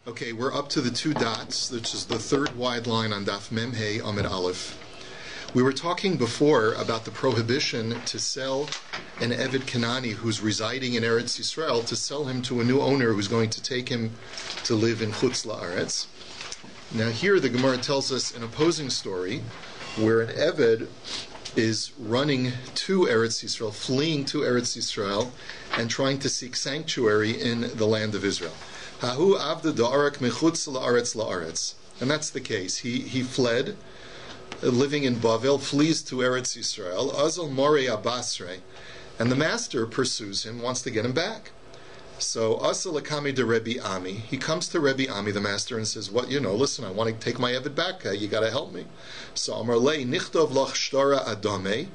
Okay, we're up to the two dots, which is the third wide line on DAF Mem Hey Amid Aleph. We were talking before about the prohibition to sell an Eved Kanani who's residing in Eretz Yisrael, to sell him to a new owner who's going to take him to live in Chutz La'aretz. Now here the Gemara tells us an opposing story where an Eved is running to Eretz Yisrael, fleeing to Eretz Yisrael, and trying to seek sanctuary in the land of Israel. Hahu avda da'arak mechutz la'aretz la'aretz. And that's the case. He fled, living in Bavel, flees to Eretz Yisrael, azal morei abasre, and the master pursues him, wants to get him back. So asal akami de Rabbi Ami, he comes to Rabbi Ami, the master, and says, listen, I want to take my Eved back, you got to help me. So Amar lei nichtov lach shtara adame,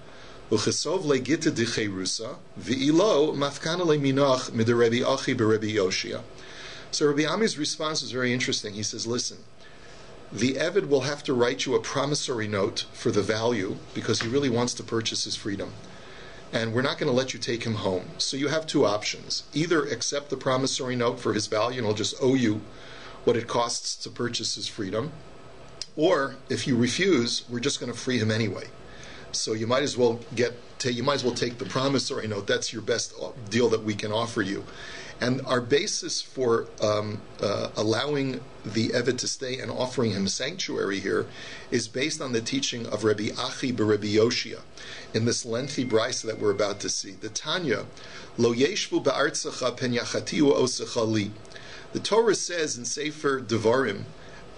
uchesov le gitte de cherusa, v'ilo mafkana le minach mid Rabbi Achi be Rabbi Yoshia. So Rabbi Ami's response is very interesting. He says, listen, the Eved will have to write you a promissory note for the value because he really wants to purchase his freedom. And we're not going to let you take him home. So you have two options. Either accept the promissory note for his value and he'll just owe you what it costs to purchase his freedom. Or if you refuse, we're just going to free him anyway. So you might as well take the promissory note. That's your best deal that we can offer you. And our basis for allowing the Eved to stay and offering him sanctuary here is based on the teaching of Rabbi Achi Rabbi Yoshia in this lengthy brisa that we're about to see. The Tanya, Lo yeshvu ba'artzacha pen yachatiu osecha li. The Torah says in Sefer Devarim,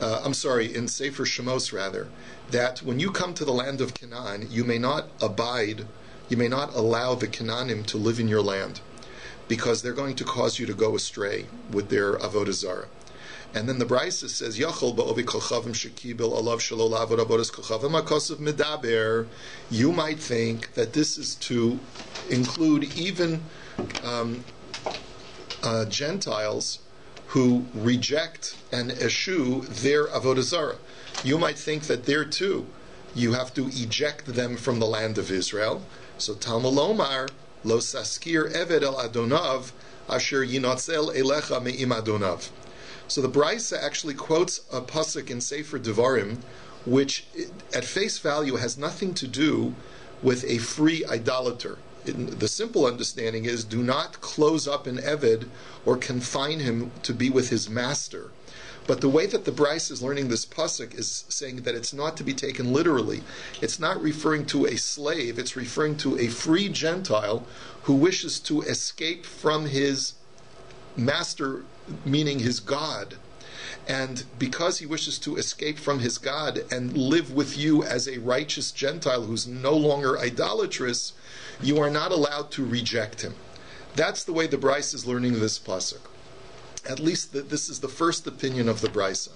in Sefer Shemos rather, that when you come to the land of Canaan, you may not allow the Canaanim to live in your land, because they're going to cause you to go astray with their avodah zarah. And then the Brisa says, "Yachol ba'ovi kolchavim shekibel alav shelo la'avod avodas kolchavim hakosav medaber." You might think that this is to include even Gentiles who reject and eschew their avodah zarah. You might think that there too you have to eject them from the land of Israel. So Talmud Lomar, Lo saskir eved el adonav asher yinatzel elecha me'im adonav. So the Brisa actually quotes a pasuk in Sefer Devarim, which at face value has nothing to do with a free idolater. The simple understanding is, do not close up an Eved or confine him to be with his master. But the way that the Brisa is learning this pasuk is saying that it's not to be taken literally. It's not referring to a slave, it's referring to a free Gentile who wishes to escape from his master, meaning his God. And because he wishes to escape from his God and live with you as a righteous Gentile who's no longer idolatrous, you are not allowed to reject him. That's the way the Brisa is learning this pasuk. At least this is the first opinion of the Brisa.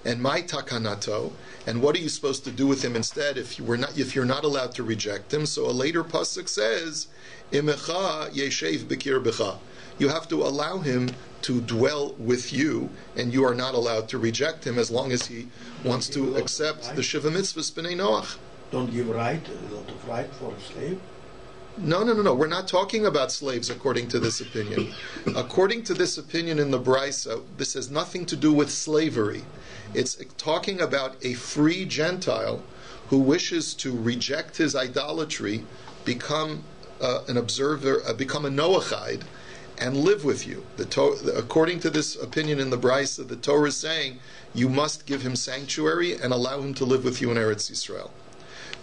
And my takanato, and what are you supposed to do with him instead if you're not allowed to reject him? So a later pasuk says, Imecha yeshev b'kir b'cha. You have to allow him to dwell with you, and you are not allowed to reject him as long as he wants to accept the Shiva Mitzvahs B'nai Noach. Don't give a lot of right for a slave? No. We're not talking about slaves according to this opinion. According to this opinion in the Brisa, this has nothing to do with slavery. It's talking about a free Gentile who wishes to reject his idolatry, become an observer, become a Noachide, and live with you. According to this opinion in the Brisa, the Torah is saying you must give him sanctuary and allow him to live with you in Eretz Yisrael.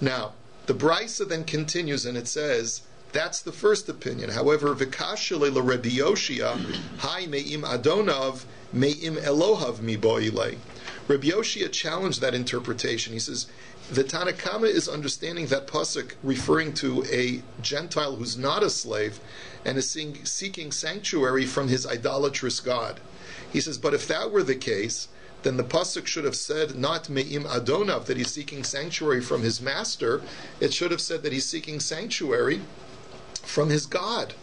Now, the Brisa then continues and it says, that's the first opinion. However, V'kashele l'Rebbi Yoshia, Hai me'im Adonav, me'im Elohav mi bo'ilei. Rabbi Yoshia challenged that interpretation. He says, the Tanakama is understanding that pasuk referring to a Gentile who's not a slave and is seeking sanctuary from his idolatrous God. He says, but if that were the case, then the pasuk should have said not me'im Adonav, that he's seeking sanctuary from his master. It should have said that he's seeking sanctuary from his God.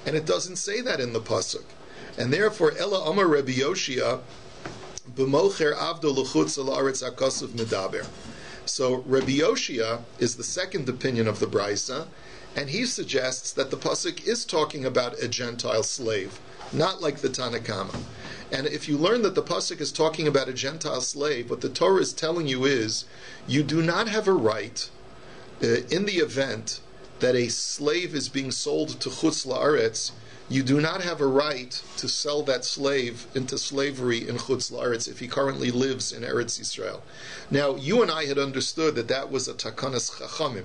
And it doesn't say that in the pasuk. And therefore, Ela Amar Rabbi Yoshia, b'mocher avdo l'chutz la'aretz hakasav medaber. So Rabbi Yoshia is the second opinion of the Brisa, and he suggests that the pasuk is talking about a Gentile slave, not like the Tanakama. And if you learn that the pasuk is talking about a Gentile slave, what the Torah is telling you is, you do not have a right, in the event that a slave is being sold to Chutz La'aretz, you do not have a right to sell that slave into slavery in Chutz La'aretz if he currently lives in Eretz Yisrael. Now, you and I had understood that that was a takanas Chachamim,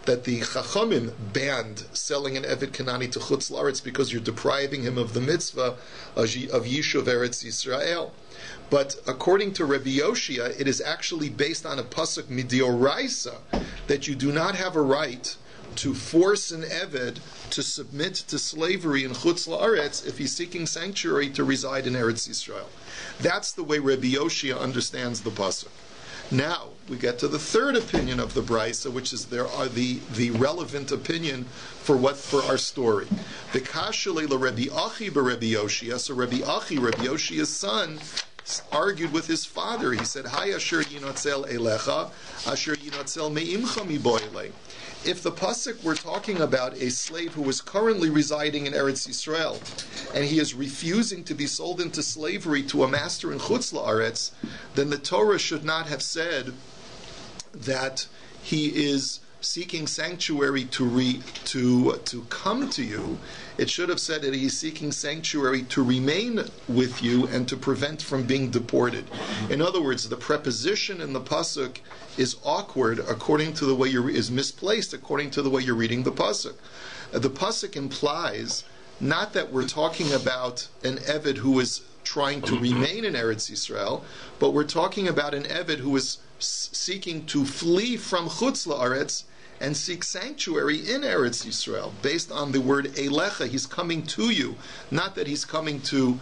that the Chachamim banned selling an Eved Kanani to Chutz La'aretz because you're depriving him of the mitzvah of Yishuv Eretz Yisrael. But according to Rabbi Yoshia, it is actually based on a pasuk midioraisa that you do not have a right to force an Eved to submit to slavery in Chutz La'aretz if he's seeking sanctuary to reside in Eretz Yisrael. That's the way Rabbi Yoshia understands the pasuk. Now we get to the third opinion of the Brisa, which is the relevant opinion for our story. The Kashale la Rabbi Achi Rabbi Yoshia. So Rabbi Achi, Rabbi Yoshia's son, argued with his father. He said, "Hay asher yinotzel elecha, asher yinotzel meimcha miboile." If the pasuk were talking about a slave who is currently residing in Eretz Yisrael, and he is refusing to be sold into slavery to a master in Chutz La'aretz, then the Torah should not have said that he is seeking sanctuary to come to you. It should have said that he is seeking sanctuary to remain with you and to prevent from being deported. In other words, the preposition in the pasuk is awkward according to the way is misplaced according to the way you're reading the pasuk. The pasuk implies not that we're talking about an Eved who is trying to remain in Eretz Yisrael, but we're talking about an Eved who is seeking to flee from Chutz La'aretz and seek sanctuary in Eretz Yisrael. Based on the word Elecha, he's coming to you. Not that he's coming to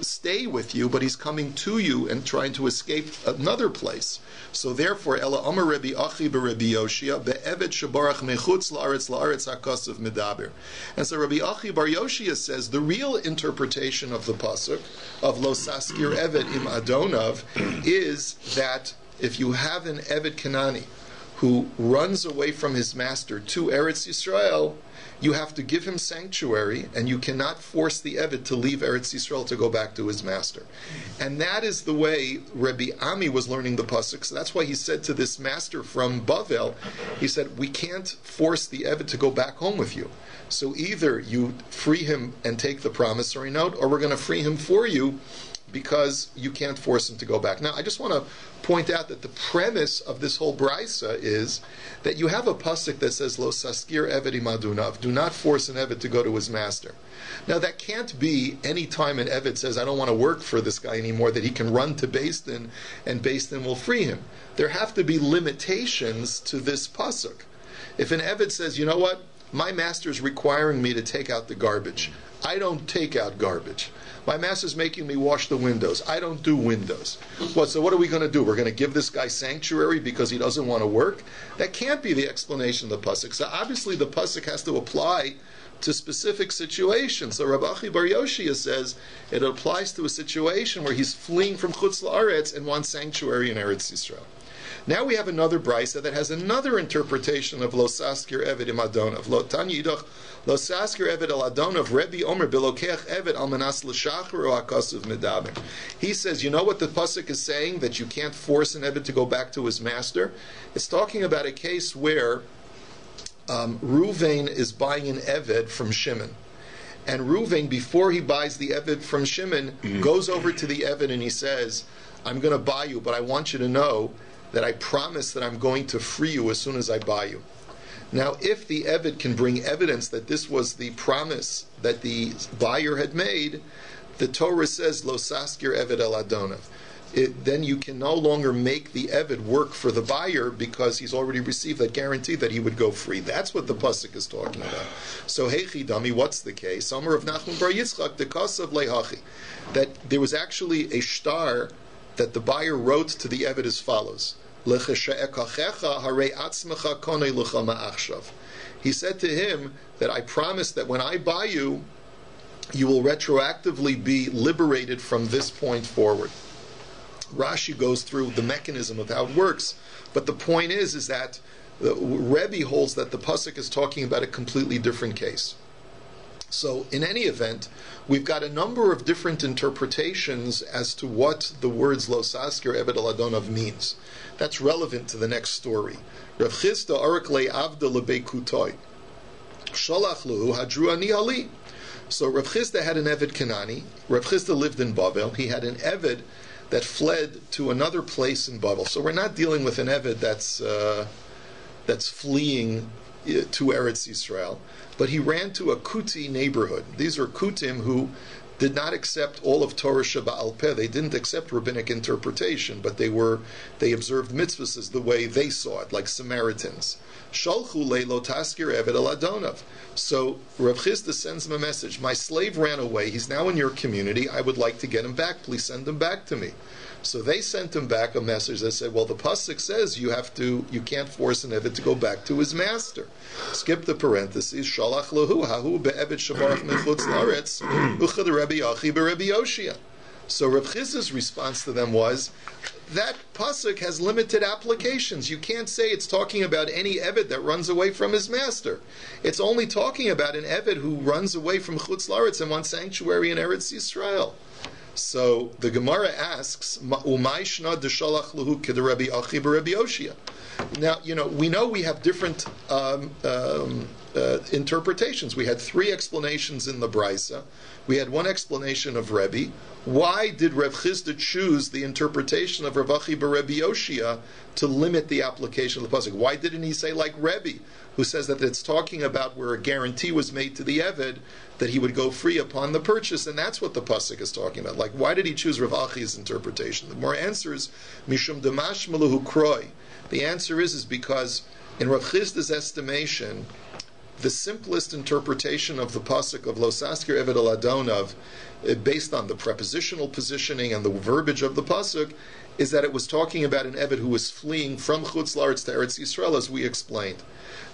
stay with you, but he's coming to you and trying to escape another place. So therefore, Ela Amar Rabbi Achi Rabbi Yoshia be'eved shebarach mechutz la'aretz hakasav medaber. And so Rabbi Achi bar Yoshia says the real interpretation of the pasuk of Lo Saskir Eved im Adonav is that if you have an Eved Kanani who runs away from his master to Eretz Yisrael, you have to give him sanctuary, and you cannot force the Eved to leave Eretz Yisrael to go back to his master. And that is the way Rabbi Ami was learning the pasuk. So that's why he said to this master from Bavel, he said, we can't force the Eved to go back home with you. So either you free him and take the promissory note, or we're going to free him for you, because you can't force him to go back. Now, I just want to point out that the premise of this whole brisa is that you have a pasuk that says, Lo saskir eved imadunav, do not force an eved to go to his master. Now, that can't be any time an eved says, I don't want to work for this guy anymore, that he can run to Beis Din, and Beis Din will free him. There have to be limitations to this pasuk. If an eved says, you know what, my master is requiring me to take out the garbage, I don't take out garbage. My master's making me wash the windows. I don't do windows. So what are we going to do? We're going to give this guy sanctuary because he doesn't want to work? That can't be the explanation of the pasuk. So obviously the pasuk has to apply to specific situations. So Rabbi Achi bar Yoshia says it applies to a situation where he's fleeing from Chutz La'aretz and wants sanctuary in Eretz Yisrael. Now we have another brisa that has another interpretation of Lo Saskir Eved im Adonav. Lo Tanya Yidach Lo Saskir Eved al Adonav Rebbe Omer Belokeach Eved al Manas L'Shachar o Hakasav Medaber. He says, you know what the pasuk is saying, that you can't force an Eved to go back to his master? It's talking about a case where Ruvain is buying an Eved from Shimon. And Ruvain, before he buys the Eved from Shimon, goes over to the Eved and he says, I'm going to buy you, but I want you to know that I promise that I'm going to free you as soon as I buy you. Now, if the Eved can bring evidence that this was the promise that the buyer had made, the Torah says, Lo Saskir Eved el Adonav. Then you can no longer make the Eved work for the buyer because he's already received that guarantee that he would go free. That's what the pasuk is talking about. So, Heichi Dami, what's the case? Amar of Nachman bar Yitzchak, the Kasav Lehachi, that there was actually a shtar that the buyer wrote to the Eved as follows. He said to him that I promise that when I buy you, you will retroactively be liberated from this point forward. Rashi goes through the mechanism of how it works, but the point is that the Rebbe holds that the pasuk is talking about a completely different case. So in any event, we've got a number of different interpretations as to what the words Lo Saskir Eved Al Adonav means. That's relevant to the next story. Rav Chisda Arak Le Avda Lebekutoi. Sholach Luhu Hadru Ani Ali. So Rav Chisda had an Eved Kanani. Rav Chisda lived in Bavel. He had an Eved that fled to another place in Bavel. So we're not dealing with an Eved that's fleeing to Eretz Yisrael, but he ran to a Kuti neighborhood. These are Kutim who did not accept all of Torah Sheba'al Peh. They didn't accept rabbinic interpretation, but they observed mitzvahs as the way they saw it, like Samaritans. Shalchu leilo taskir eved al adonav. So Rav Chisda sends him a message. My slave ran away. He's now in your community. I would like to get him back. Please send him back to me. So they sent him back a message that said, well, the pasuk says you can't force an eved to go back to his master. Skip the parentheses. Shalach lahu hahu be'eved shavarach mechutz laaretz uchad Rabbi Achi be'Rebbi Yoshia. So Rav Chisda's response to them was, that pasuk has limited applications. You can't say it's talking about any eved that runs away from his master. It's only talking about an eved who runs away from chutz laaretz and wants sanctuary in Eretz Yisrael. So the Gemara asks, "Umay shna deshalach lehu k'deRebbi Achi beRebbi Yoshia." Now, we know we have different interpretations. We had 3 explanations in the Brisa. We had 1 explanation of Rebbe. Why did Rav Chisda choose the interpretation of Rav Achi beRebbi Yoshia to limit the application of the pasuk? Why didn't he say like Rebbe, who says that it's talking about where a guarantee was made to the Eved that he would go free upon the purchase, and that's what the pasuk is talking about? Like, why did he choose Rav Achi's interpretation? The more answer is Mishum Damash Meluhu Kroi. The answer is because in Rav Chisda's estimation, the simplest interpretation of the pasuk of Lo Saskir Eved Al Adonav, based on the prepositional positioning and the verbiage of the pasuk, is that it was talking about an Eved who was fleeing from Chutz Laaretz to Eretz Yisrael, as we explained.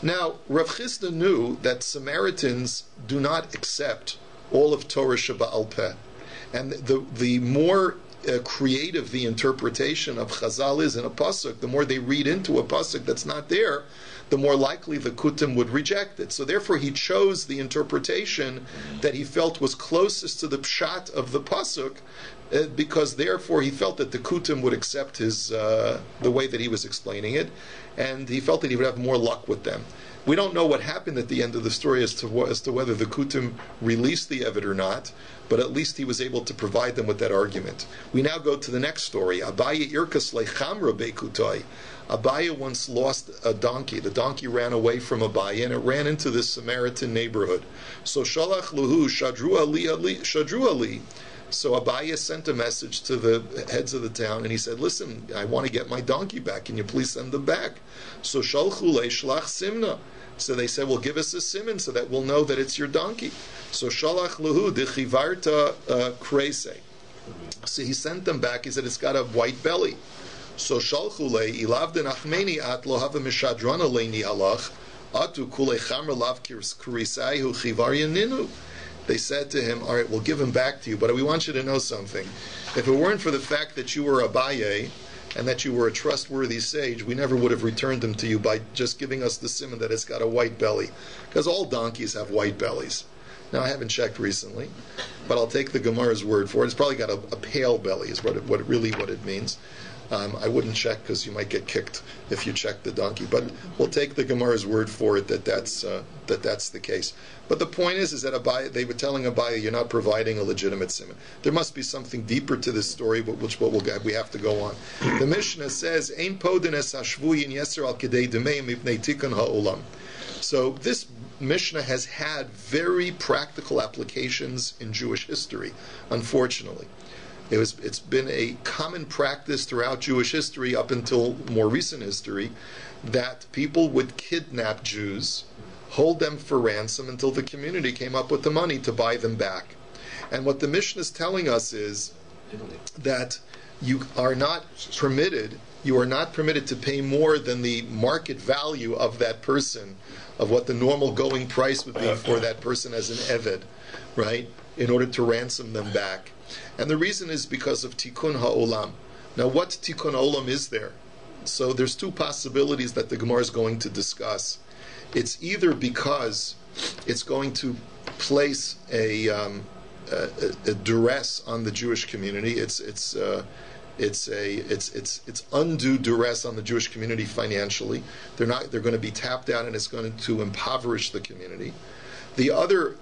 Now, Rav Chisda knew that Samaritans do not accept all of Torah Sheba'al Peh, and the more creative the interpretation of Chazal is in a pasuk, the more they read into a pasuk that's not there, the more likely the Kutim would reject it. So therefore he chose the interpretation that he felt was closest to the pshat of the pasuk, because therefore he felt that the Kutim would accept his the way that he was explaining it, and he felt that he would have more luck with them. We don't know what happened at the end of the story as to whether the Kutim released the Eved or not, but at least he was able to provide them with that argument. We now go to the next story. Abaye irkas lechamra beikutoi. Abaye once lost a donkey. The donkey ran away from Abaye, and it ran into this Samaritan neighborhood. So shalach luhu shadru ali. So Abaye sent a message to the heads of the town, and he said, listen, I want to get my donkey back. Can you please send them back? So shalchu leishlach simna. So they said, well, give us a simon so that we'll know that it's your donkey. So shalach luhu dechivarta krese. So he sent them back. He said, it's got a white belly. So shalchu le ilav denachmeni at lo hava mishadrana leini halach atu kule chamra lav kurisai hu chivar yaninu. They said to him, all right, we'll give him back to you, but we want you to know something. If it weren't for the fact that you were Abaye and that you were a trustworthy sage, we never would have returned him to you by just giving us the simon that it's got a white belly. Because all donkeys have white bellies. Now, I haven't checked recently, but I'll take the Gemara's word for it. It's probably got a pale belly is what it means. I wouldn't check because you might get kicked if you check the donkey. But we'll take the Gemara's word for it that's the case. But the point is that Abaye, they were telling Abaye, you're not providing a legitimate simon. There must be something deeper to this story, which we have to go on. The Mishnah says, "Ein podin es hashvuyin yeser al kedei demei mipnei tikkun ha'olam." So this Mishnah has had very practical applications in Jewish history, unfortunately. It's been a common practice throughout Jewish history up until more recent history that people would kidnap Jews, hold them for ransom until the community came up with the money to buy them back. And what the Mishnah is telling us is that you are not permitted to pay more than the market value of that person, of what the normal going price would be for that person as an Eved, right, in order to ransom them back. And the reason is because of Tikkun HaOlam. Now, what Tikkun HaOlam is there? So there's 2 possibilities that the Gemara is going to discuss. It's either because it's going to place a duress on the Jewish community. It's undue duress on the Jewish community financially. They're going to be tapped out, and it's going to impoverish the community. The other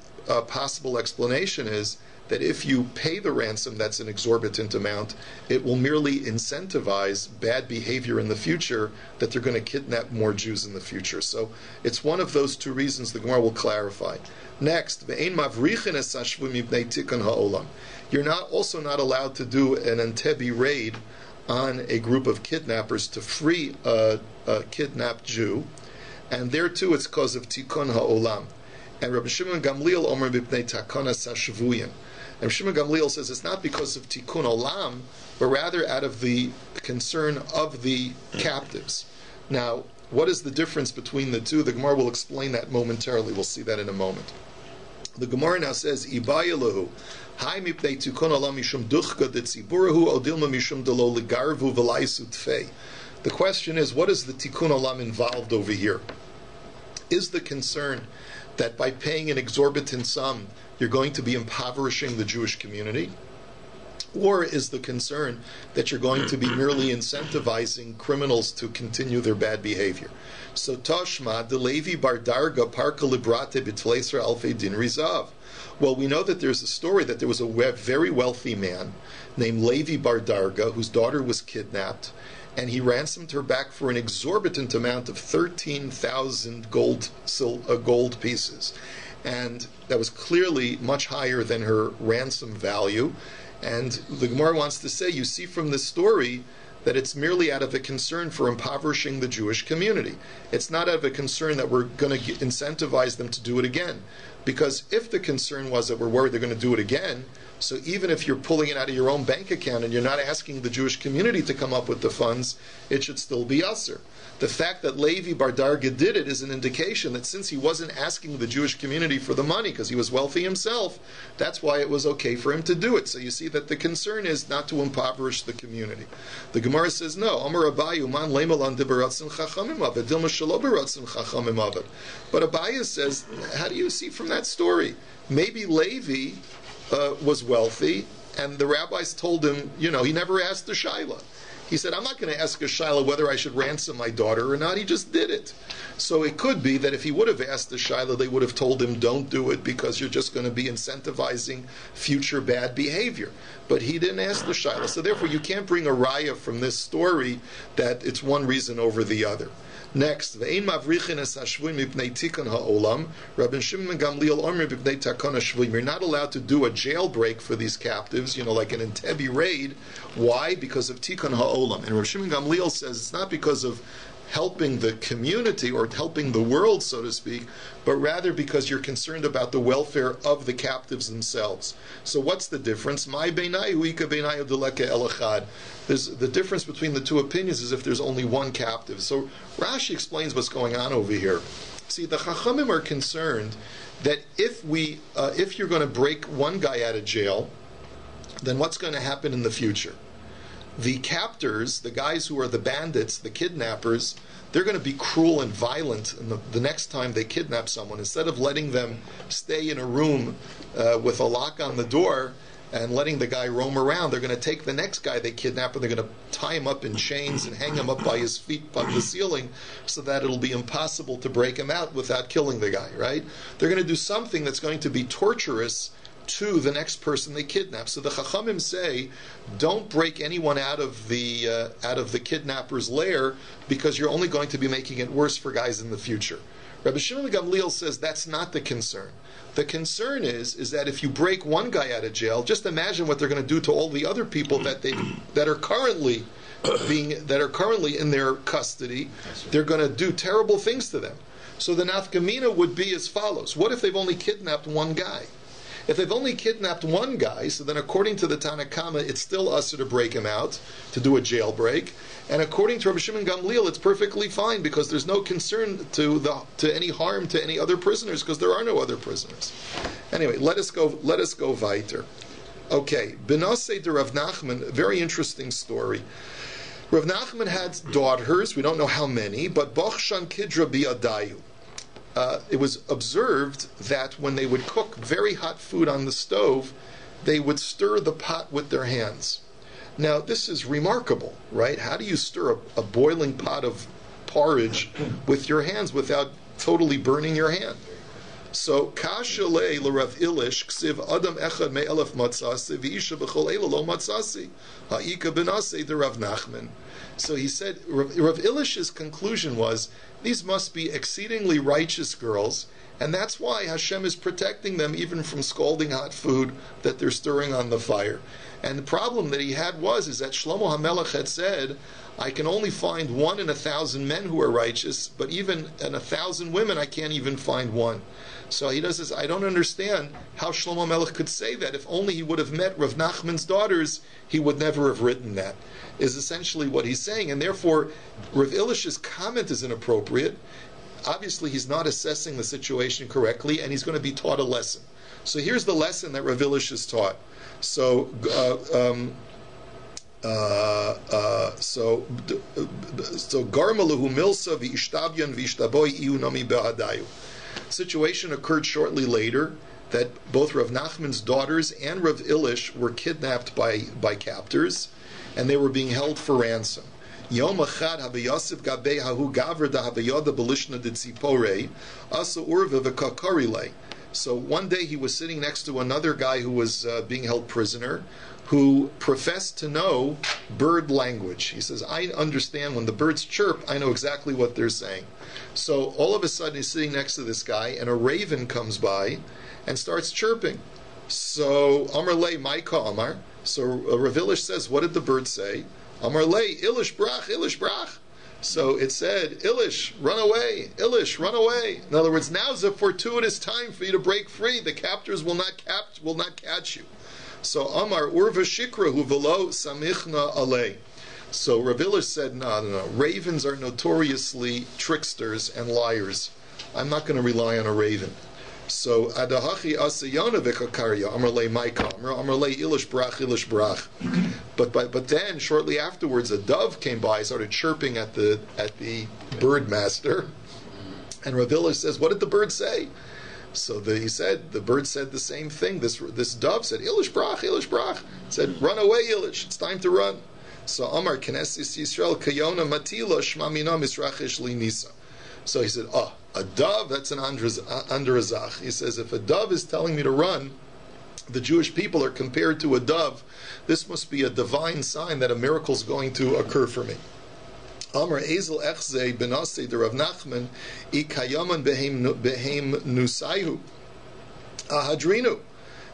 possible explanation is that if you pay the ransom that's an exorbitant amount, it will merely incentivize bad behavior in the future, that they're going to kidnap more Jews in the future. So it's one of those two reasons the Gemara will clarify. Next, you're also not allowed to do an Entebbe raid on a group of kidnappers to free a kidnapped Jew, and there too it's because of Tikkun Ha'olam. And Rabbi Shimon Gamliel Omer B'pnei Takana Sashvuyin. And Shimon Gamliel says it's not because of Tikkun Olam, but rather out of the concern of the captives. Now, what is the difference between the two? The Gemara will explain that momentarily. We'll see that in a moment. The Gemara now says, Ibayalahu, Hai mipnei Tikkun Olam mishum duchka detziburahu odilma mishum delo ligarvu v'laisu tfei. The question is, what is the Tikkun Olam involved over here? Is the concern that by paying an exorbitant sum, you're going to be impoverishing the Jewish community? Or is the concern that you're going to be merely incentivizing criminals to continue their bad behavior? So Toshma, de Levi bar Darga parka librate b'tleisra alfei din rizav. Well, we know that there's a story that there was a very wealthy man named Levi bar Darga whose daughter was kidnapped, and he ransomed her back for an exorbitant amount of 13,000 gold pieces. And that was clearly much higher than her ransom value. And the Gemara wants to say, you see from this story that it's merely out of a concern for impoverishing the Jewish community. It's not out of a concern that we're going to incentivize them to do it again. Because if the concern was that we're worried they're going to do it again, so even if you're pulling it out of your own bank account and you're not asking the Jewish community to come up with the funds, it should still be usher. The fact that Levi bar Darga did it is an indication that since he wasn't asking the Jewish community for the money because he was wealthy himself, that's why it was okay for him to do it. So you see that the concern is not to impoverish the community. The Gemara says, no, Amar Abayu man leimalan dibaratzin chachamim avad dilma shelo baratzin chachamim avad. But Abayu says, how do you see from that story? Maybe Levi was wealthy, and the rabbis told him, he never asked the shaila. He said, I'm not going to ask a shaila whether I should ransom my daughter or not. He just did it. So it could be that if he would have asked the shaila, they would have told him, don't do it because you're just going to be incentivizing future bad behavior. But he didn't ask the shaila. So therefore, you can't bring a raya from this story that it's one reason over the other. Next, Ve'ein mavrichin es hashvuim mipnei tikkun ha'olam, Rabbi Shimon Gamliel omer mipnei takon hashvuim. You're not allowed to do a jailbreak for these captives, like an Entebbe raid. Why? Because of tikkun ha'olam. And Rabbi Shimon Gamliel says it's not because of helping the community or helping the world, so to speak, but rather because you're concerned about the welfare of the captives themselves. So what's the difference? My beinayu ika beinayu deleke elachad. There's the difference between the two opinions is if there's only one captive. So Rashi explains what's going on over here. See, the Chachamim are concerned that if you're going to break one guy out of jail, then what's going to happen in the future? The captors, the guys who are the bandits, the kidnappers, they're going to be cruel and violent the next time they kidnap someone. Instead of letting them stay in a room with a lock on the door and letting the guy roam around, they're going to take the next guy they kidnap and they're going to tie him up in chains and hang him up by his feet on the ceiling so that it'll be impossible to break him out without killing the guy, right? They're going to do something that's going to be torturous to the next person they kidnap. So the Chachamim say, don't break anyone out of the kidnapper's lair because you're only going to be making it worse for guys in the future. Rabbi Shimon Gamliel says that's not the concern. The concern is that if you break one guy out of jail, just imagine what they're going to do to all the other people that are currently in their custody. They're going to do terrible things to them. So the nafkamina would be as follows: what if they've only kidnapped one guy? If they've only kidnapped one guy, so then according to the Tanakama, it's still usher to break him out, to do a jailbreak. And according to Rabbi Shimon Gamliel, it's perfectly fine because there's no concern to any harm to any other prisoners because there are no other prisoners. Anyway, let us go weiter. Okay, Benasei de Rav Nachman, very interesting story. Rav Nachman had daughters, we don't know how many, but Bochshan Kidra Biadayu. it was observed that when they would cook very hot food on the stove, they would stir the pot with their hands. Now, this is remarkable, right? How do you stir a boiling pot of porridge with your hands without totally burning your hand? So, Kashalei l'Rav Ilish ksiv adam echad me'elef matzasi v'isha b'chol eila lo matzasi ha'ika b'nasei de Rav Nachman. So he said, Rav Ilish's conclusion was, these must be exceedingly righteous girls, and that's why Hashem is protecting them even from scalding hot food that they're stirring on the fire. And the problem that he had is that Shlomo HaMelech had said, I can only find 1 in 1,000 men who are righteous, but even in 1,000 women I can't even find one. So he does this, I don't understand how Shlomo HaMelech could say that. If only he would have met Rav Nachman's daughters, he would never have written that, is essentially what he's saying. And therefore, Rav Ilish's comment is inappropriate. Obviously, he's not assessing the situation correctly, and he's going to be taught a lesson. So here's the lesson that Rav Ilish is taught. So Garmalahu Milsa v'ishtabyan v'ishtaboy iu nami behadayu. Situation occurred shortly later that both Rav Nachman's daughters and Rav Ilish were kidnapped by captors, and they were being held for ransom. Yom echad habayasif gabei hahu gavr da habayada belishna de tzipore asa urva v'kakarile. So one day he was sitting next to another guy who was being held prisoner, who professed to know bird language. He says, I understand when the birds chirp, I know exactly what they're saying. So all of a sudden he's sitting next to this guy, and a raven comes by and starts chirping. So Amar Le Maika Amar. So Rav Ilish says, what did the bird say? Amar Le Ilish brach, Ilish brach. So it said, Ilish, run away. Ilish, run away. In other words, now's a fortuitous time for you to break free. The captors will not catch you. So Amar Urva Shikra hu velo samichna alei. So Rav Ilish said, no. Ravens are notoriously tricksters and liars. I'm not going to rely on a raven. So Adahachi asayana v'kakarya Amar Le Maika Amar Le Ilish brach, Ilish brach. But then shortly afterwards, a dove came by, started chirping at the bird master, and Rav Ilish says, what did the bird say? So the bird said the same thing. This dove said, Ilish brach, Ilish brach. It said, run away, Ilish. It's time to run. So Amar Knesset Yisrael Kayona Matila Shmamina Misrachish Li Nisa. So he said, a dove, that's an andrazach. He says, if a dove is telling me to run, the Jewish people are compared to a dove. This must be a divine sign that a miracle is going to occur for me. Amar Ezel Echze Benase de Rav Nachman Ikayaman Behem Nusaihu Ahadrinu.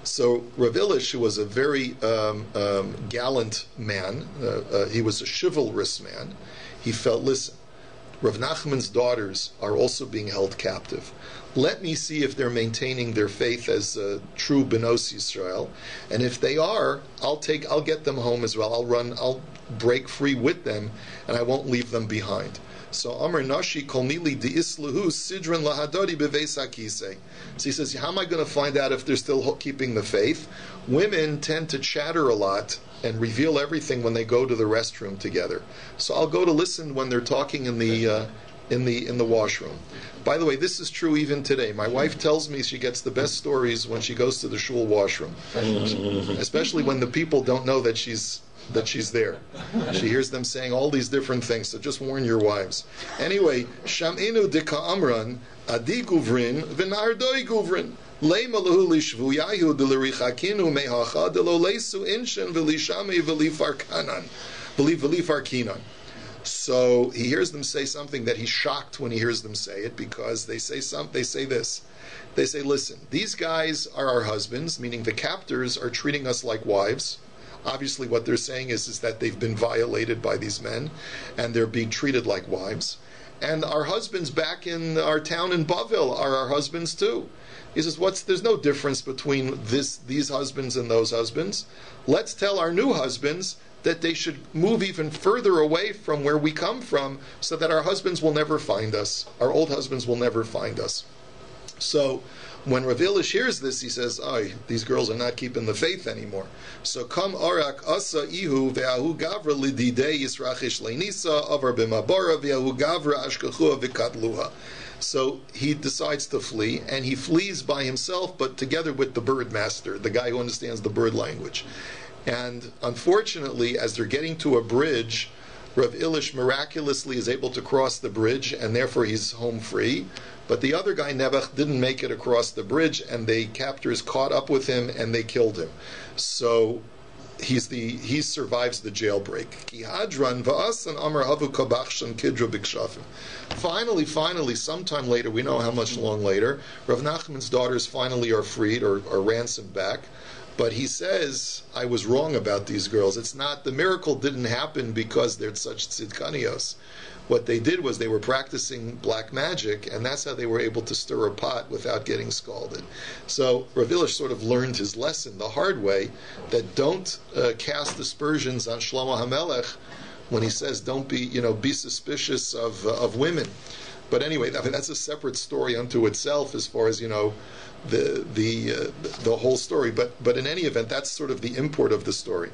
So Rav Ilish, who was a very gallant man, he was a chivalrous man, he felt, listen, Rav Nachman's daughters are also being held captive. Let me see if they're maintaining their faith as true Benos Yisrael, and if they are, I'll get them home as well. I'll break free with them, and I won't leave them behind. So Amar Nashi Kolmili de Islahu Sidran Lahadari Beves Hakise. So he says, how am I going to find out if they're still keeping the faith? Women tend to chatter a lot and reveal everything when they go to the restroom together. So I'll go to listen when they're talking in the washroom. By the way, this is true even today. My wife tells me she gets the best stories when she goes to the shul washroom, especially when the people don't know that she's there. She hears them saying all these different things, so just warn your wives. Anyway, Sham'inu dika amran adi guvrin v'nardoi guvrin leimalahu lishvuyahu delirichakinu mehacha delolesu inshan v'lishame v'lifarkinan. So he hears them say something that he's shocked when he hears them say it, because they say this. They say, listen, these guys are our husbands, meaning the captors are treating us like wives. Obviously what they're saying is that they've been violated by these men, and they're being treated like wives. And our husbands back in our town in Bavel are our husbands too. He says, there's no difference between these husbands and those husbands. Let's tell our new husbands that they should move even further away from where we come from, so that our husbands will never find us. Our old husbands will never find us. So When Rav Ilish hears this, he says, "Oh, these girls are not keeping the faith anymore." So come arak asa ihu ve'ahu gavra lididei yisrachish leinisa avar b'mabara ve'ahu gavra ashkachua v'katluha. So he decides to flee, and he flees by himself, but together with the bird master, the guy who understands the bird language. And unfortunately, as they're getting to a bridge, Rav Ilish miraculously is able to cross the bridge, and therefore he's home free. But the other guy, Nebuch, didn't make it across the bridge, and the captors caught up with him and they killed him. So he survives the jailbreak. Finally, sometime later, we know how much long later, Rav Nachman's daughters finally are freed or ransomed back. But he says, I was wrong about these girls. It's not, the miracle didn't happen because they're such tzidkanios. What they did was they were practicing black magic, and that's how they were able to stir a pot without getting scalded. So Rav Ilish sort of learned his lesson the hard way, that don't cast aspersions on Shlomo HaMelech when he says don't be suspicious of women. But anyway, that's a separate story unto itself as far as the whole story. But in any event, that's sort of the import of the story.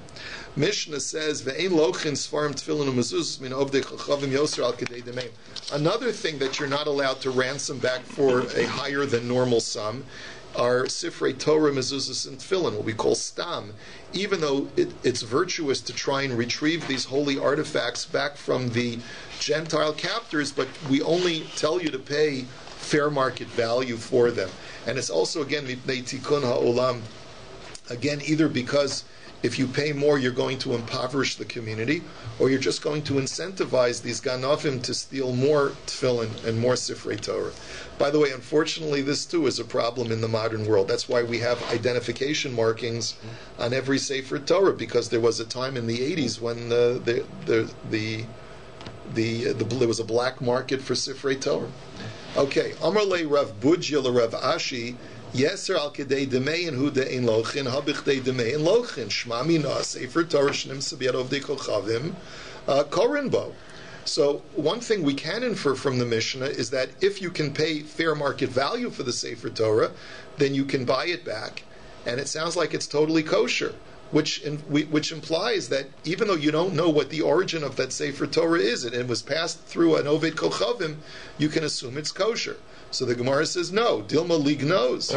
Mishnah says, "Ve'ein lochin svarim tefillin u'mezuzos min ovdei chachavim yoser al kedei demeim." Another thing that you're not allowed to ransom back for a higher than normal sum are sifrei Torah, mezuzos, and tefillin, what we call stam. Even though it's virtuous to try and retrieve these holy artifacts back from the Gentile captors, but we only tell you to pay fair market value for them. And it's also, again, mipnei tikkun ha'olam, again, either because if you pay more, you're going to impoverish the community, or you're just going to incentivize these ganavim to steal more tefillin and more sifrei Torah. By the way, unfortunately, this too is a problem in the modern world. That's why we have identification markings on every sefer Torah, because there was a time in the 80s when there was a black market for sifrei Torah. Okay, Amar le Rav Budja le Rav Ashi, Yeser al kedei demein hu de'ein lochin, habich de'ei demein lochin, shma mina, sefer Torah shnim sabiyat ovdei kochavim, korin bo. So one thing we can infer from the Mishnah is that if you can pay fair market value for the sefer Torah, then you can buy it back, and it sounds like it's totally kosher. Which implies that even though you don't know what the origin of that Sefer Torah is, and it was passed through an Oved Kochavim, you can assume it's kosher. So the Gemara says, no, Dilma Lig knows.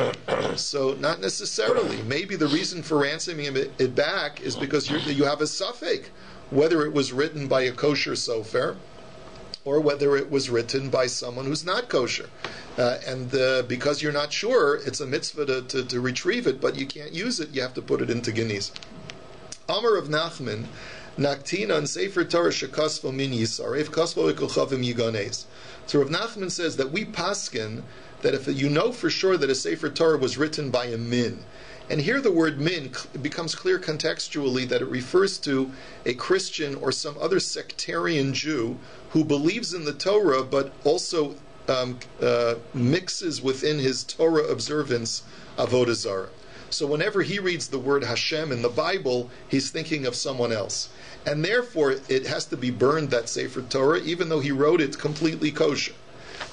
So not necessarily. Maybe the reason for ransoming it back is because you have a suffix, whether it was written by a kosher sofer, or whether it was written by someone who's not kosher. And because you're not sure, it's a mitzvah to retrieve it, but you can't use it, you have to put it into geniz. Amar of Nachman, Naktina and Sefer Torah shekasvo min yisaref, kasvo ekulchavim yiganes. So Rav Nachman says that we paskin, that if you know for sure that a Sefer Torah was written by a min, and here the word min becomes clear contextually that it refers to a Christian or some other sectarian Jew who believes in the Torah but also mixes within his Torah observance avodah zarah. So whenever he reads the word Hashem in the Bible, he's thinking of someone else. And therefore it has to be burned, that Sefer Torah, even though he wrote it completely kosher.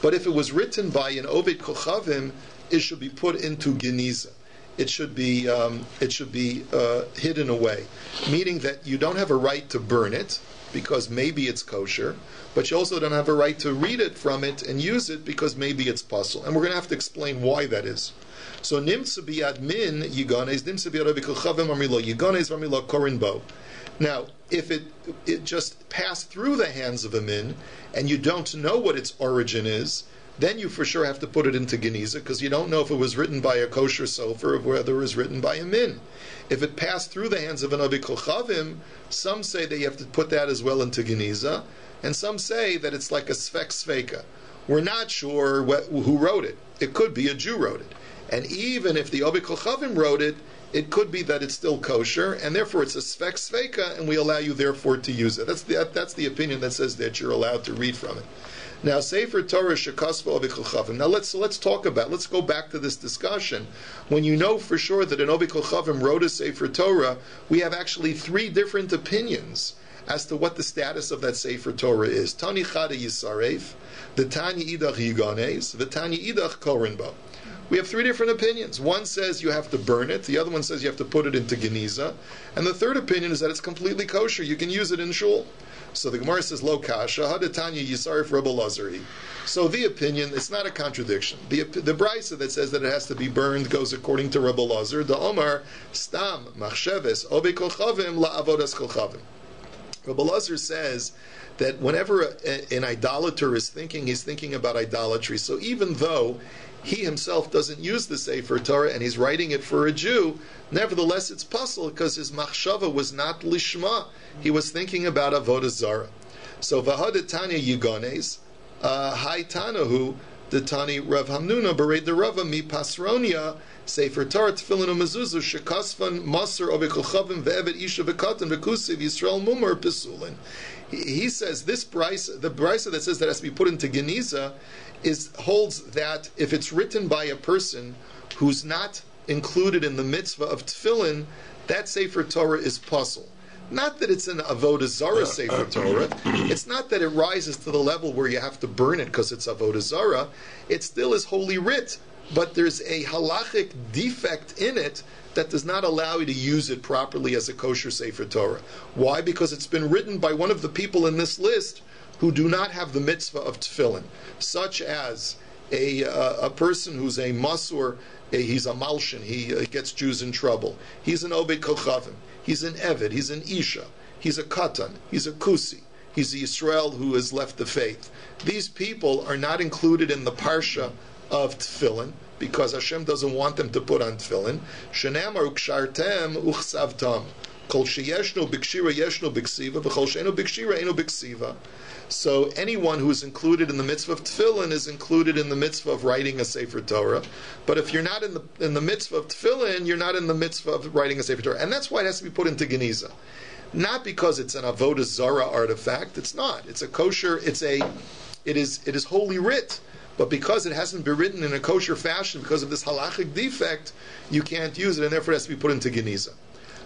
But if it was written by an Oved Kochavim, it should be put into geniza. It should be hidden away, meaning that you don't have a right to burn it because maybe it's kosher, but you also don't have a right to read it from it and use it because maybe it's puzzle. And we're going to have to explain why that is. So nimtza biyad min yiganes, nimtza biyad Oved Kochavim amrilo yiganes amrilo korin bo. Now, if it just passed through the hands of a min and you don't know what its origin is, then you for sure have to put it into geniza, because you don't know if it was written by a kosher sofer or whether it was written by a min. If it passed through the hands of an Oved Kochavim, some say that you have to put that as well into geniza, and some say that it's like a sfek sveka. We're not sure who wrote it. It could be a Jew wrote it. And even if the Oved Kochavim wrote it, it could be that it's still kosher, and therefore it's a sfek sveka, and we allow you therefore to use it. That's the opinion that says that you're allowed to read from it. Now, Sefer Torah shekasvo Oved Kochavim. Now let's go back to this discussion. When you know for sure that an Oved Kochavim wrote a Sefer Torah, we have actually three different opinions as to what the status of that Sefer Torah is. Tani Chada Yisaref, the Tani Idach Yiganes, the Tani Idach Korin Bo. We have three different opinions. One says you have to burn it. The other one says you have to put it into geniza. And the third opinion is that it's completely kosher. You can use it in shul. So the Gemara says, Lo kasha, hadatanya yisarif Rabbi Lazari. So the opinion, it's not a contradiction. The brisa that says that it has to be burned goes according to Rabbi Lazar. The Omar, stam, machsheves, obe kolchavim, la avodas kolchavim. Rabbi Lazar says that whenever an idolater is thinking, he's thinking about idolatry. So even though he himself doesn't use the Sefer Torah and he's writing it for a Jew, nevertheless it's puzzle because his machshava was not lishma. He was thinking about avodah zara. So v'hadatanya yigones, hai tanahu, the tani Rav Hamnuna bered the Rava mi pasronia Sefer Torah tefillin u'mezuzah shekasvan maser obekolchavim ve'eved isha v'katan v'kusiv Yisrael mumar pesulin. He says this brisa, the brisa that says that has to be put into geniza, holds that if it's written by a person who's not included in the mitzvah of tefillin, that Sefer Torah is puzzle. Not that it's an avodah zara Sefer Torah. It's not that it rises to the level where you have to burn it because it's avodah zara. It still is holy writ, but there's a halachic defect in it that does not allow you to use it properly as a kosher Sefer Torah. Why? Because it's been written by one of the people in this list who do not have the mitzvah of tefillin, such as a person who's a masur, he's a malshin, he gets Jews in trouble. He's an obed kolchavim, he's an eved, he's an isha, he's a katan, he's a kusi, he's a Yisrael who has left the faith. These people are not included in the parsha of tefillin because Hashem doesn't want them to put on tefillin. Shenamar ukshartem uchsavtam. Kol sheyeshno b'kshira yeshno b'ksiva, v'chol she'eno b'kshira eno b'ksiva. So anyone who is included in the mitzvah of tefillin is included in the mitzvah of writing a Sefer Torah. But if you're not in the mitzvah of tefillin, you're not in the mitzvah of writing a Sefer Torah. And that's why it has to be put into geniza. Not because it's an avodah zara artifact. It's not. It's a kosher. It is holy writ. But because it hasn't been written in a kosher fashion, because of this halachic defect, you can't use it, and therefore it has to be put into geniza.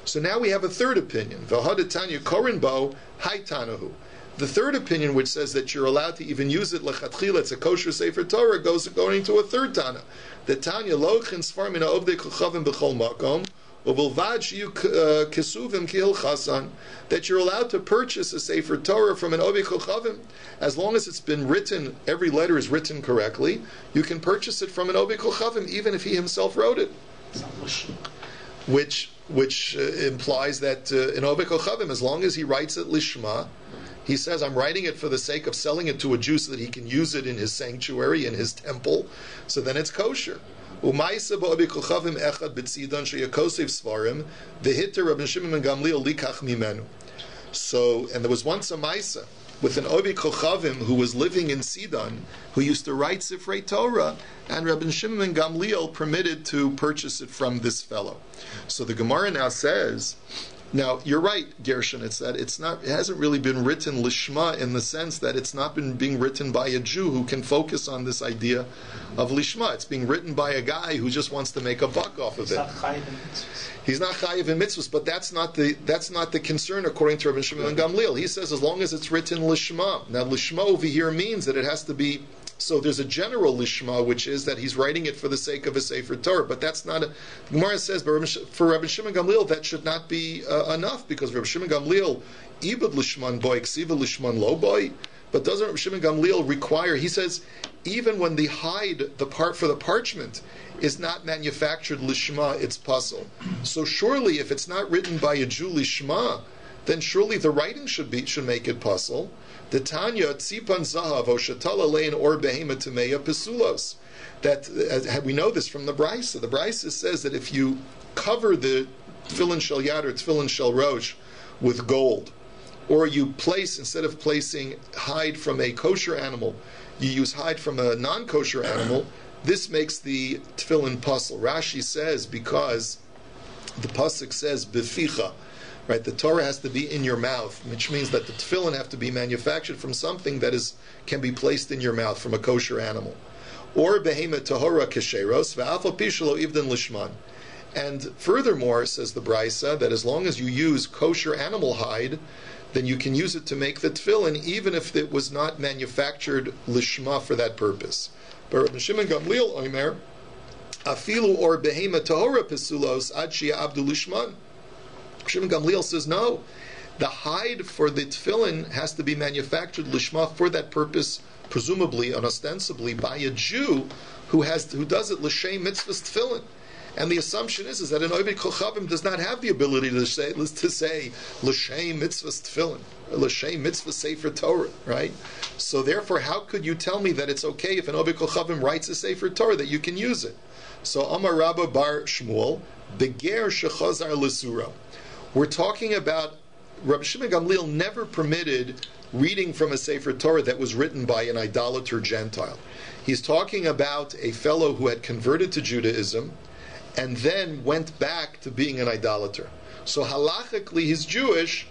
So now we have a third opinion. V'hadatanya korinbo haitanahu. The third opinion, which says that you're allowed to even use it lechatchila, it's a kosher Sefer Torah, goes according to a third Tana. The Tanya lochin sfar mina ovdei kolchavim b'chol makom uvilvad shiyu kesuvim kihil chasan, that you're allowed to purchase a Sefer Torah from an ovdei kolchavim as long as it's been written, every letter is written correctly. You can purchase it from an ovdei kolchavim even if he himself wrote it, which implies that in ovdei kolchavim, as long as he writes it lishma, he says, I'm writing it for the sake of selling it to a Jew so that he can use it in his sanctuary, in his temple, so then it's kosher. So, and there was once a Maisa with an Obi Kochavim who was living in Sidon, who used to write Sifrei Torah, and Rabbi Shimon ben Gamliel permitted to purchase it from this fellow. So the Gemara now says, now you're right, Gershon. It hasn't really been written lishma in the sense that it's not been being written by a Jew who can focus on this idea of lishma. It's being written by a guy who just wants to make a buck off of it. He's not chayiv in mitzvahs, but that's not the concern according to Rabbi Shimon ben Gamliel. He says as long as it's written lishma. Now lishma over here means that it has to be. So there's a general lishma, which is that he's writing it for the sake of a Sefer Torah, but that's not. The Gemara says, but for Rabbi Shimon Gamliel, that should not be enough, because Rabbi Shimon Gamliel, ibad lishman boy, ksiva lishman lo boy. But doesn't Rabbi Shimon Gamliel require? He says, even when the hide, the part for the parchment, is not manufactured lishma, it's puzzle. So surely, if it's not written by a Jew lishma, then surely the writing should make it puzzle. The Tanya tzipan zahav o shatala lein or behema tameya pesulos. That we know this from the Brisa. The Brisa says that if you cover the tefillin shel yad or tefillin shel rosh with gold, or you place, instead of placing hide from a kosher animal, you use hide from a non-kosher animal, this makes the tefillin puzzle. Rashi says because the pasuk says beficha. Right, the Torah has to be in your mouth, which means that the tefillin have to be manufactured from something that can be placed in your mouth, from a kosher animal. Or behema tahora kesheros v'afal pishalo ivdan lishman. And furthermore, says the Brisa, that as long as you use kosher animal hide, then you can use it to make the tefillin, even if it was not manufactured lishma for that purpose. But Rabbi Shimon Gamliel Omer, Afilu or behema tahora pesulos ad shia abdul lishman. Shimon Gamliel says no. The hide for the tefillin has to be manufactured lishma for that purpose, presumably and ostensibly by a Jew who does it l'shem mitzvahs tefillin. And the assumption is that an Ovid Kochavim does not have the ability to say l'shem mitzvahs tefillin, l'shem mitzvah sefer Torah, right? So therefore, how could you tell me that it's okay if an Ovid Kochavim writes a sefer Torah that you can use it? So Amar Rabba bar Shmuel beger shechazar l'sura. We're talking about Rabbi Shimon Gamliel never permitted reading from a Sefer Torah that was written by an idolater Gentile. He's talking about a fellow who had converted to Judaism and then went back to being an idolater. So halachically he's Jewish,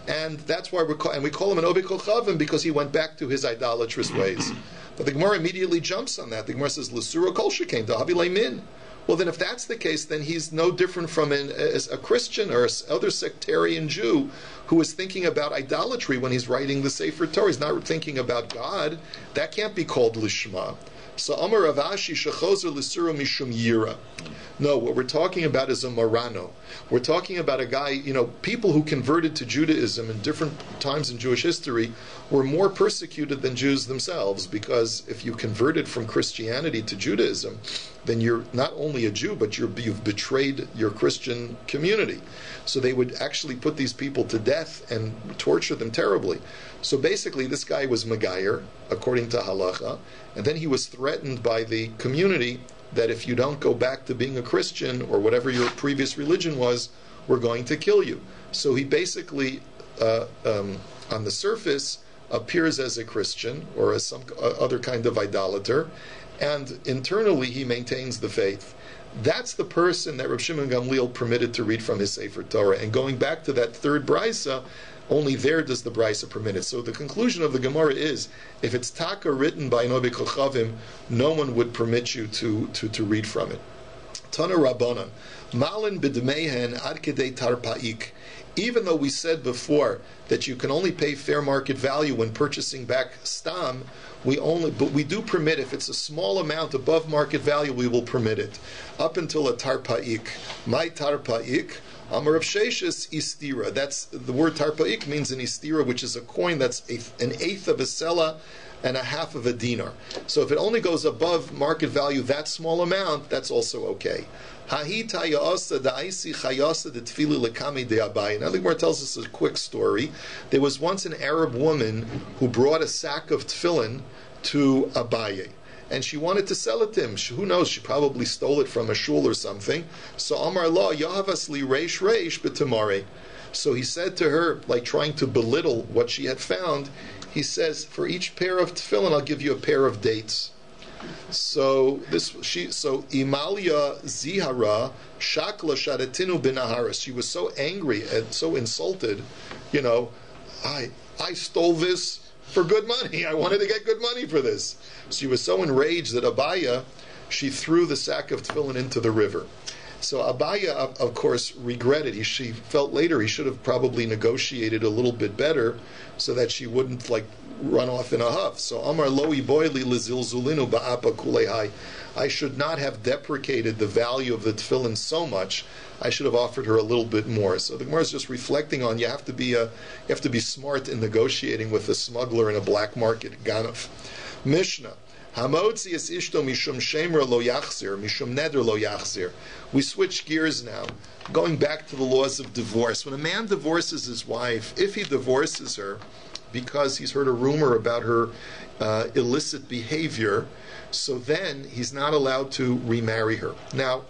and that's why we call him an Obi Kochavim, because he went back to his idolatrous ways. But the Gemara immediately jumps on that. The Gemara says, L'sura kol shekain dahavi leimin. Well, then if that's the case, then he's no different from a Christian or other sectarian Jew who is thinking about idolatry when he's writing the Sefer Torah. He's not thinking about God. That can't be called Lishma. So Amar Rav Ashi shechozer l'sura mishum yira. No, what we're talking about is a Marano. We're talking about a guy, people who converted to Judaism in different times in Jewish history were more persecuted than Jews themselves, because if you converted from Christianity to Judaism, then you're not only a Jew, but you've betrayed your Christian community. So they would actually put these people to death and torture them terribly. So basically, this guy was Megayer, according to halacha, and then he was threatened by the community that if you don't go back to being a Christian or whatever your previous religion was, we're going to kill you. So he basically, on the surface, appears as a Christian or as some other kind of idolater, and internally he maintains the faith. That's the person that Reb Shimon Gamliel permitted to read from his Sefer Torah. And going back to that third brisa, only there does the brisa permit it. So the conclusion of the Gemara is, if it's taka written by Nobi Kochavim, no one would permit you to read from it. Tana Rabbanan, Malin b'dmehen ad kedei tarpa'ik. Even though we said before that you can only pay fair market value when purchasing back stam, but we do permit, if it's a small amount above market value, we will permit it. Up until a tarpa'ik. My tarpa'ik, Amar Rav Sheshes istira. That's the word tarpa'ik means an istira, which is a coin that's an eighth of a sela and a half of a dinar. So if it only goes above market value, that small amount, that's also okay. Now the Gemara tells us a quick story. There was once an Arab woman who brought a sack of tefillin to Aryai, and she wanted to sell it to him. Who knows? She probably stole it from a shul or something. So Amar La Yahavas li reish reish b'tamare. So he said to her, like trying to belittle what she had found, he says, for each pair of tefillin, I'll give you a pair of dates. So Imalia Zihara Shakla Shadatinu Binaharis. She was so angry and so insulted. I stole this for good money. I wanted to get good money for this. She was so enraged that Abaya, she threw the sack of tefillin into the river. So Abaya, of course, regretted. She felt later he should have probably negotiated a little bit better so that she wouldn't run off in a huff. So Amar Loi Boili Lizilzulinu Ba'apa Kulehai. I should not have deprecated the value of the tefillin so much. I should have offered her a little bit more. So the Gemara is just reflecting on you have to be smart in negotiating with a smuggler in a black market. Ganaf. Mishnah. Hamotzias ishto mishum shemra lo yachzir, mishum neder lo yachzir. We switch gears now, going back to the laws of divorce. When a man divorces his wife, if he divorces her because he's heard a rumor about her illicit behavior, so then he's not allowed to remarry her. Now,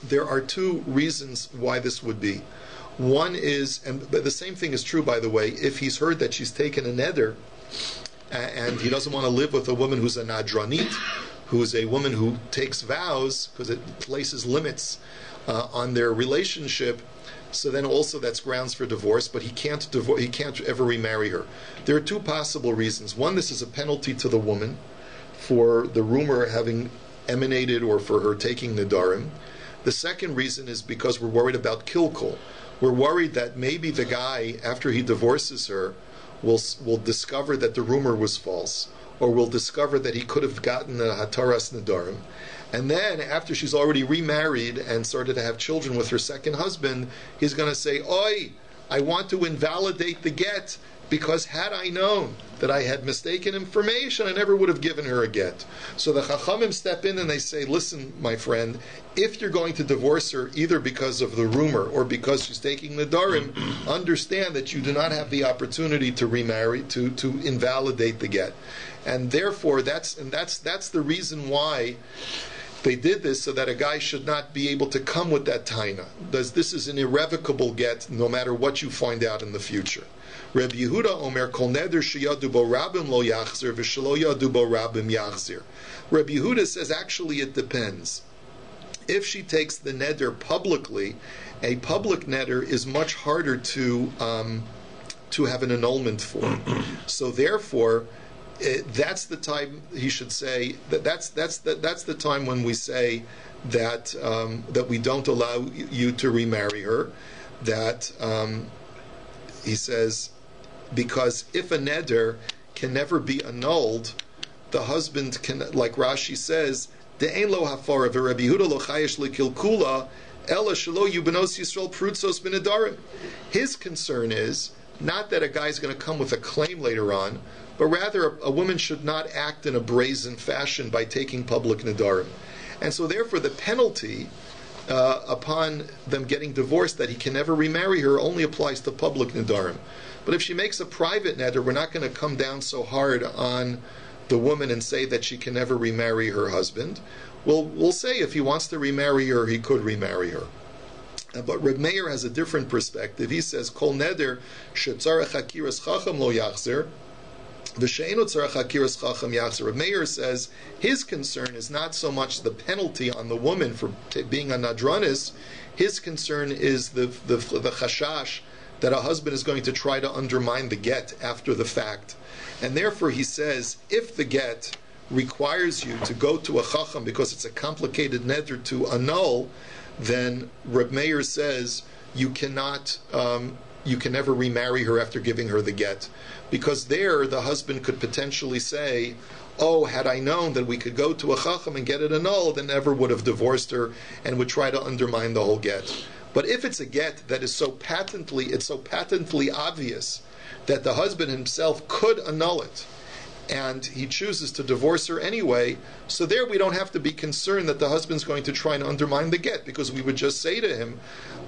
there are two reasons why this would be. One is, and the same thing is true, by the way, if he's heard that she's taken a neder, and he doesn't want to live with a woman who's a nadranit, who's a woman who takes vows, because it places limits on their relationship, so then also that's grounds for divorce, but he can't ever remarry her. There are two possible reasons. One, this is a penalty to the woman for the rumor having emanated or for her taking nedarim. The second reason is because we're worried about kilkul. We're worried that maybe the guy, after he divorces her, will discover that the rumor was false, or will discover that he could have gotten a hataras nedarim. And then, after she's already remarried and started to have children with her second husband, he's going to say, "Oi, I want to invalidate the get, because had I known that I had mistaken information, I never would have given her a get." So the Chachamim step in and they say, "Listen, my friend, if you're going to divorce her either because of the rumor or because she's taking the darim, understand that you do not have the opportunity to remarry, to invalidate the get." And therefore, that's the reason why they did this, so that a guy should not be able to come with that taina. This is an irrevocable get, no matter what you find out in the future. Rabbi Yehuda Omer Kol Neder Sheyadu Bo Rabim Lo Yachzir V'Shelo Yadu Bo Rabim Yachzir. Rabbi Yehuda says actually it depends. If she takes the neder publicly, a public neder is much harder to have an annulment for. So therefore, that's the time he should say that's the time when we say that that we don't allow you to remarry her. That he says, because if a neder can never be annulled, the husband can, like Rashi says, de'ein lo hafara v'Rabbi Yehuda lo chayesh lekilkula ela shelo yubenos Yisrael prutzos b'nedarim. His concern is not that a guy's going to come with a claim later on, but rather a woman should not act in a brazen fashion by taking public nedarim. And so therefore the penalty upon them getting divorced, that he can never remarry her, only applies to public nedarim. But if she makes a private neder, we're not going to come down so hard on the woman and say that she can never remarry her husband. We'll say if he wants to remarry her, he could remarry her. But Reb Meir has a different perspective. He says, Kol neder shetzarech hakiras chacham lo yachzer, v'she'eno tzarech hakiras chacham yachzer. Reb Meir says his concern is not so much the penalty on the woman for being a nadranis. His concern is the chashash that a husband is going to try to undermine the get after the fact. And therefore he says, if the get requires you to go to a chacham because it's a complicated neder to annul, then Reb Meir says you can never remarry her after giving her the get, because there the husband could potentially say, "Oh, had I known that we could go to a chacham and get it annulled, then never would have divorced her," and would try to undermine the whole get. But if it's a get that is so patently obvious that the husband himself could annul it, and he chooses to divorce her anyway, so there we don't have to be concerned that the husband's going to try and undermine the get, because we would just say to him,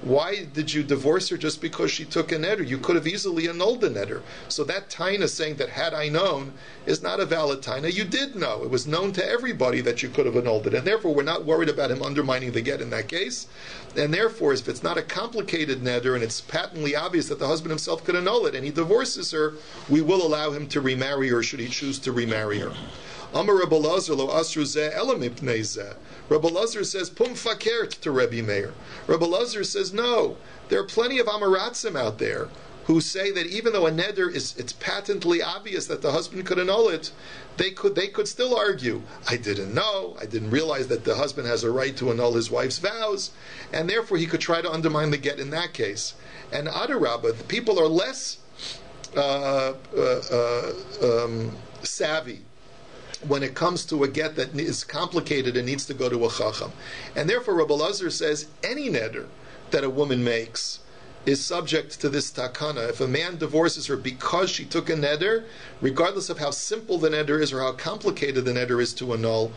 "Why did you divorce her just because she took a neder? You could have easily annulled the neder." So that taina saying that had I known is not a valid taina. You did know. It was known to everybody that you could have annulled it, and therefore we're not worried about him undermining the get in that case. And therefore, if it's not a complicated neder and it's patently obvious that the husband himself could annul it and he divorces her, we will allow him to remarry her should he choose to remarry her. Amar Rabbi Lazar lo asru zeh ela mipnei zeh. Rabbi Lazar says pum fakert to Rabbi Meir. Rabbi Lazar says no. There are plenty of Amaratzim out there who say that even though a neder it's patently obvious that the husband could annul it, they could still argue, I didn't know, I didn't realize that the husband has a right to annul his wife's vows, and therefore he could try to undermine the get in that case. And Adarabba, the people are less savvy when it comes to a get that is complicated and needs to go to a chacham. And therefore Rabbi Lazar says any neder that a woman makes is subject to this takana. If a man divorces her because she took a neder, regardless of how simple the neder is or how complicated the neder is to annul,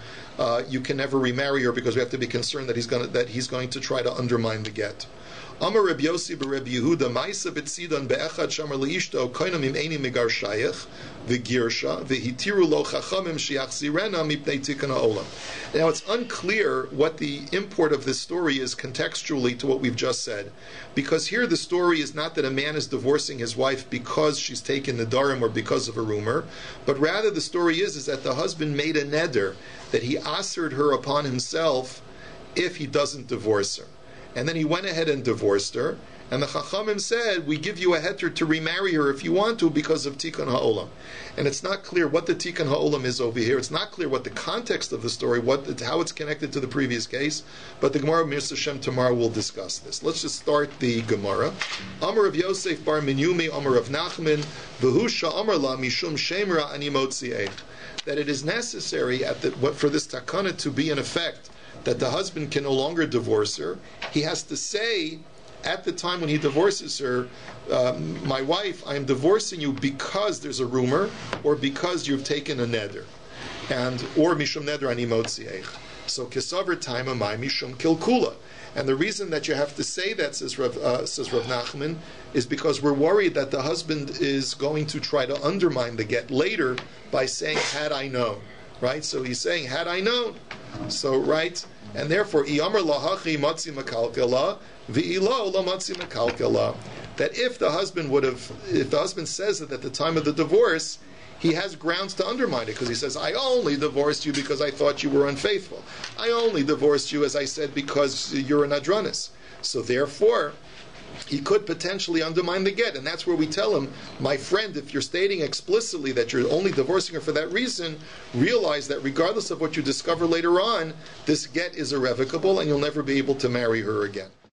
you can never remarry her, because we have to be concerned that he's going to try to undermine the get. Amar Reb Yossi b'Reb Yehuda Ma'isa b'tzidon be'echad shamar leishto koinam im eini megar shayach v'girsha v'hitiru lo chachamim shiachzirena mipnei tikkun ha'olam. Now it's unclear what the import of this story is contextually to what we've just said, because here the story is not that a man is divorcing his wife because she's taken the darim or because of a rumor, but rather the story is that the husband made a neder that he assered her upon himself if he doesn't divorce her. And then he went ahead and divorced her, And the Chachamim said, we give you a heter to remarry her if you want to because of Tikkun Ha'olam. And it's not clear what the Tikkun Ha'olam is over here. It's not clear what the context of the story, how it's connected to the previous case. But the Gemara, Mirza Hashem, tomorrow will discuss this. Let's just start the Gemara. Amar of Yosef bar Minyumi, Amar of Nachman, V'husha Amar la Mishum Shemra Ani Motzi'ech. That it is necessary for this takana to be in effect, that the husband can no longer divorce her. He has to say, at the time when he divorces her, my wife, I am divorcing you because there's a rumor, or because you've taken a neder, or mishum neder ani motzi'ech. So kesaver taima mai mishum kilkula. And the reason that you have to say that, says Rav Nachman, is because we're worried that the husband is going to try to undermine the get later by saying, had I known. Right? So he's saying, had I known. So, right? And therefore, iyamar lahachi matzi makalkala, v'ilo la matzi makalkala. That if the husband says that at the time of the divorce, he has grounds to undermine it, because he says, I only divorced you because I thought you were unfaithful. I only divorced you, as I said, because you're an adranis. So therefore, he could potentially undermine the get. And that's where we tell him, my friend, if you're stating explicitly that you're only divorcing her for that reason, realize that regardless of what you discover later on, this get is irrevocable and you'll never be able to marry her again.